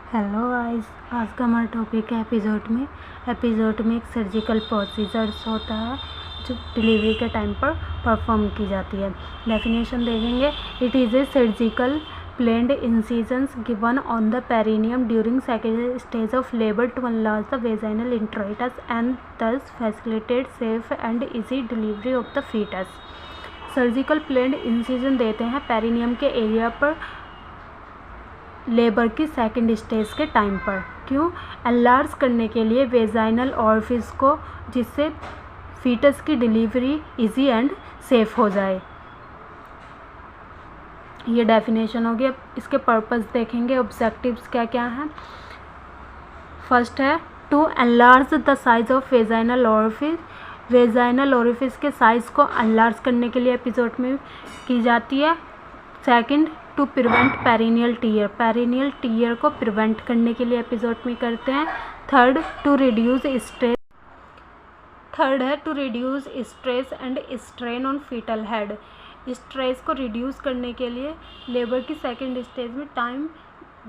Hello guys, आज का हमारा टॉपिक है एपिसोड में एक सर्जिकल प्रोसीजर्स होता है जो डिलीवरी के टाइम पर परफॉर्म की जाती है। डेफिनेशन देखेंगे। It is a surgical planned incisions given on the perineum during second stage of labor to enlarge the vaginal introitus and thus facilitate safe and easy delivery of the fetus। Surgical planned incision देते हैं perineum के area पर labour की second stage के time पर। क्यों? Enlarge करने के लिए वेजाइनल ऑरिफिस को, जिससे फीटस की डिलीवरी इजी एंड सेफ हो जाए। ये डेफिनेशन हो गया। इसके पर्पस देखेंगे, ऑब्जेक्टिव्स क्या क्या हैं। फर्स्ट है to enlarge the size of vaginal orifice. Vaginal orifice के साइज़ को एनलार्ज करने के लिए एपिसोड में की जाती है। Second, to prevent perineal tear. Perineal tear को प्रिवेंट करने के लिए एपिसोड में करते हैं। Third, to reduce stress. Third है to reduce stress and strain on foetal head. Stress को रिड्यूस करने के लिए लेबर की सेकेंड स्टेज में टाइम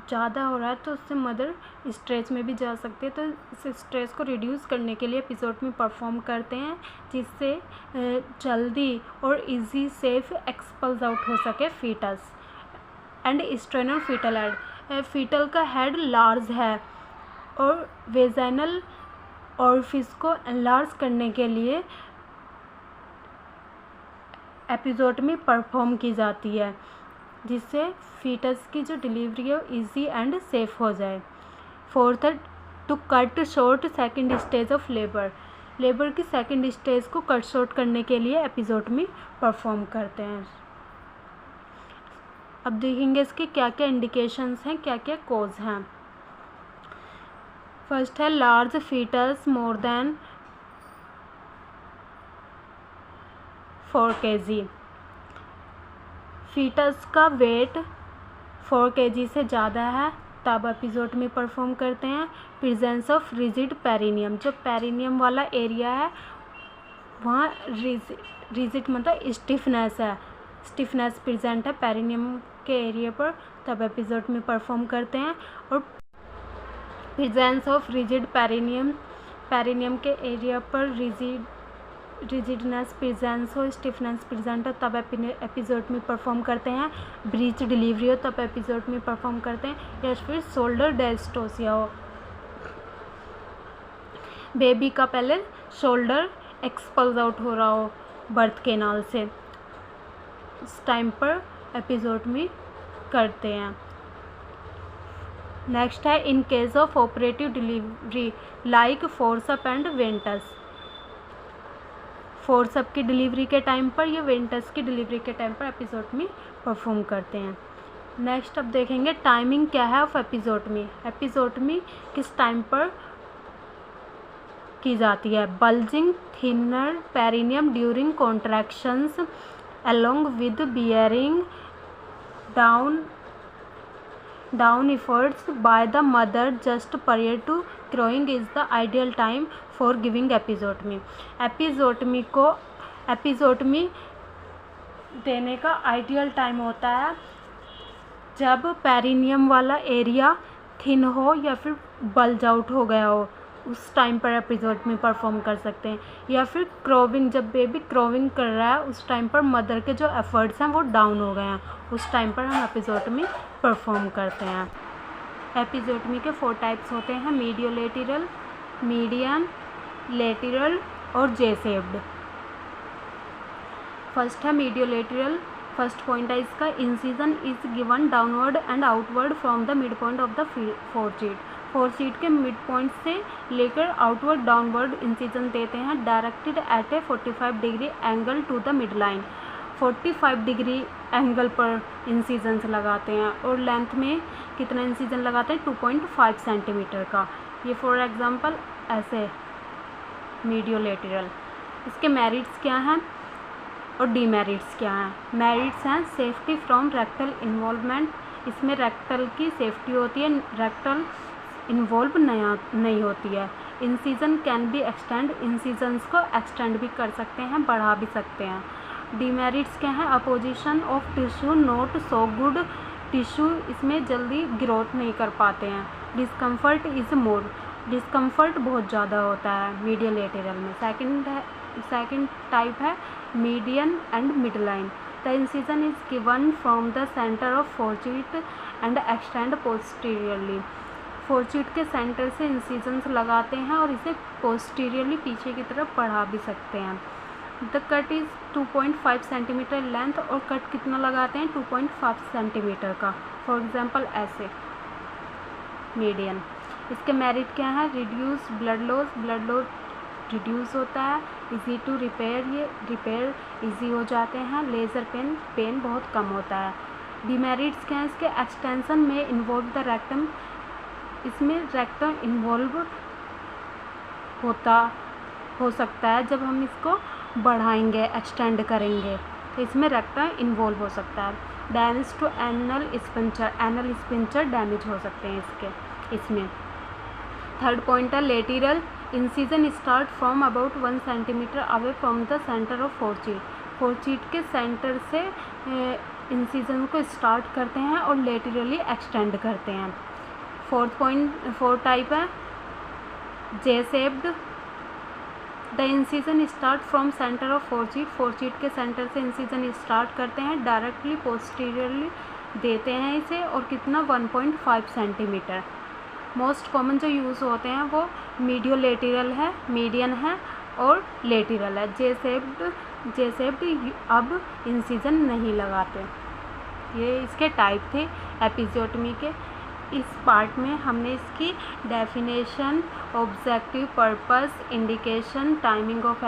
ज़्यादा हो रहा है तो उससे मदर स्ट्रेस में भी जा सकती है, तो इस स्ट्रेस को रिड्यूस करने के लिए एपिसोड में परफॉर्म करते हैं, जिससे जल्दी और इजी सेफ एक्सपल्स आउट हो सके foetus. And strain on foetal head. Foetal का हेड लार्ज है और वेजाइनल ऑरिफिस को एनलार्ज करने के लिए एपिसोड में परफॉर्म की जाती है, जिससे फीटस की जो डिलीवरी है इजी एंड सेफ हो जाए। फोर्थ है to cut short second stage of labour. Labour की सेकेंड स्टेज को कट शॉर्ट करने के लिए एपिसोड में परफॉर्म करते हैं। अब देखेंगे इसके क्या क्या इंडिकेशंस हैं, क्या क्या कॉज हैं। फर्स्ट है large foetus more than 4 kg। Foetus का वेट 4 kg से ज़्यादा है तब एपिसोड में परफॉर्म करते हैं। Presence of rigid perineum. जो पेरिनियम वाला एरिया है वहाँ रिजिड मतलब स्टिफनेस है, स्टिफनेस प्रेजेंट है पेरिनियम के एरिया पर, तब एपिसोड में परफॉर्म करते हैं। और presence of rigid perineum, perineum के एरिया पर रिजिडनेस प्रेजेंस हो, स्टिफनेस प्रेजेंट हो, तब एपिसोड में परफॉर्म करते हैं। ब्रीच डिलीवरी हो तब एपिसोड में परफॉर्म करते हैं। या फिर शोल्डर डायस्टोसिया हो, बेबी का पहले शोल्डर एक्सपल्स आउट हो रहा हो बर्थ केनाल से, इस टाइम पर एपिसोड में करते हैं। नेक्स्ट है in case of operative delivery like forceps and ventouse. Forceps की डिलीवरी के टाइम पर या वेंटस की डिलीवरी के टाइम पर एपिसोड में परफॉर्म करते हैं। नेक्स्ट अब देखेंगे टाइमिंग क्या है ऑफ एपिसोड में। एपिसोड में किस टाइम पर की जाती है। Bulging thinner perineum during contractions along with bearing down efforts by the mother just prior to crowing is the ideal time for giving episiotomy। एपिसोटमी देने का आइडियल टाइम होता है जब पेरिनियम वाला एरिया थिन हो या फिर बल्ज आउट हो गया हो, उस टाइम पर एपिसोड में परफॉर्म कर सकते हैं। या फिर क्रोविंग, जब बेबी क्रोविंग कर रहा है उस टाइम पर मदर के जो एफर्ट्स हैं वो डाउन हो गए हैं, उस टाइम पर हम एपिसोड में परफॉर्म करते हैं। एपिसोडमी के 4 टाइप्स होते हैं, मीडियोलेटरल, मीडियन, लेटरल और जे शेप्ड। फर्स्ट है मीडियोलेटरल। फर्स्ट पॉइंट है इसका, incision is given downward and outward from the mid point of the fourchette के मिड पॉइंट से लेकर आउटवर्ड डाउनवर्ड इंसिजन देते हैं। Directed at a 45 degree angle to the mid line. 45 degree angle पर incisions लगाते हैं और length में कितना इंसिजन लगाते हैं, 2.5 सेंटीमीटर का। ये फॉर एग्जांपल ऐसे मीडियोलेटरल। इसके मेरिट्स क्या हैं और डीमेरिट्स क्या हैं। मेरिट्स हैं सेफ्टी फ्रॉम रेक्टल इन्वॉल्वमेंट। इसमें रेक्टल की सेफ्टी होती है, रेक्टल इन्वॉल्व नहीं होती है। Incision can be extend. Incisions को एक्सटेंड भी कर सकते हैं, बढ़ा भी सकते हैं। डीमेरिट्स क्या हैं, opposition of tissue not so good. Tissue इसमें जल्दी ग्रोथ नहीं कर पाते हैं। डिस्कम्फर्ट इज़ मोर, डिस्कम्फर्ट बहुत ज़्यादा होता है मीडियल लेटरल में। सेकंड टाइप है median and mid line. The incision is given from the centre of fourchette and extend posteriorly. Fourchette के सेंटर से इंसिजन्स लगाते हैं और इसे पोस्टीरियरली पीछे की तरफ बढ़ा भी सकते हैं। The cut is 2.5 centimetre length, और कट कितना लगाते हैं 2.5 सेंटीमीटर का। फॉर एग्जांपल ऐसे मीडियन। इसके मेरिट क्या है? Reduce blood loss, blood loss reduce होता है। इजी टू रिपेयर, ये रिपेयर इजी हो जाते हैं। लेज़र पेन, पेन बहुत कम होता है। डिमेरिट्स क्या है इसके? एक्सटेंशन में इन्वॉल्व द रेक्टम, इसमें रेक्टम इन्वॉल्व हो सकता है जब हम इसको बढ़ाएंगे, एक्सटेंड करेंगे तो इसमें रेक्टम इन्वॉल्व हो सकता है। Damage to anal sphincter, anal sphincter damage हो सकते हैं इसमें। थर्ड पॉइंट है lateral incision start from about 1 centimetre away from the centre of fourchette. Fourchette के सेंटर से इंसिजन को स्टार्ट करते हैं और लेटरली एक्सटेंड करते हैं। फोर्थ टाइप है J shaped. The incision start from centre of fourchette, fourchette के सेंटर से इंसिजन स्टार्ट करते हैं, डायरेक्टली पोस्टीरियरली देते हैं इसे, और कितना 1.5 सेंटीमीटर। मोस्ट कॉमन जो यूज़ होते हैं वो मीडियो लेटरल है, मीडियन है और लेटरल है। जे शेप्ड अब इंसिजन नहीं लगाते। ये इसके टाइप थे एपिज़ोटमी के। इस पार्ट में हमने इसकी definition, objective, purpose, indication, timing of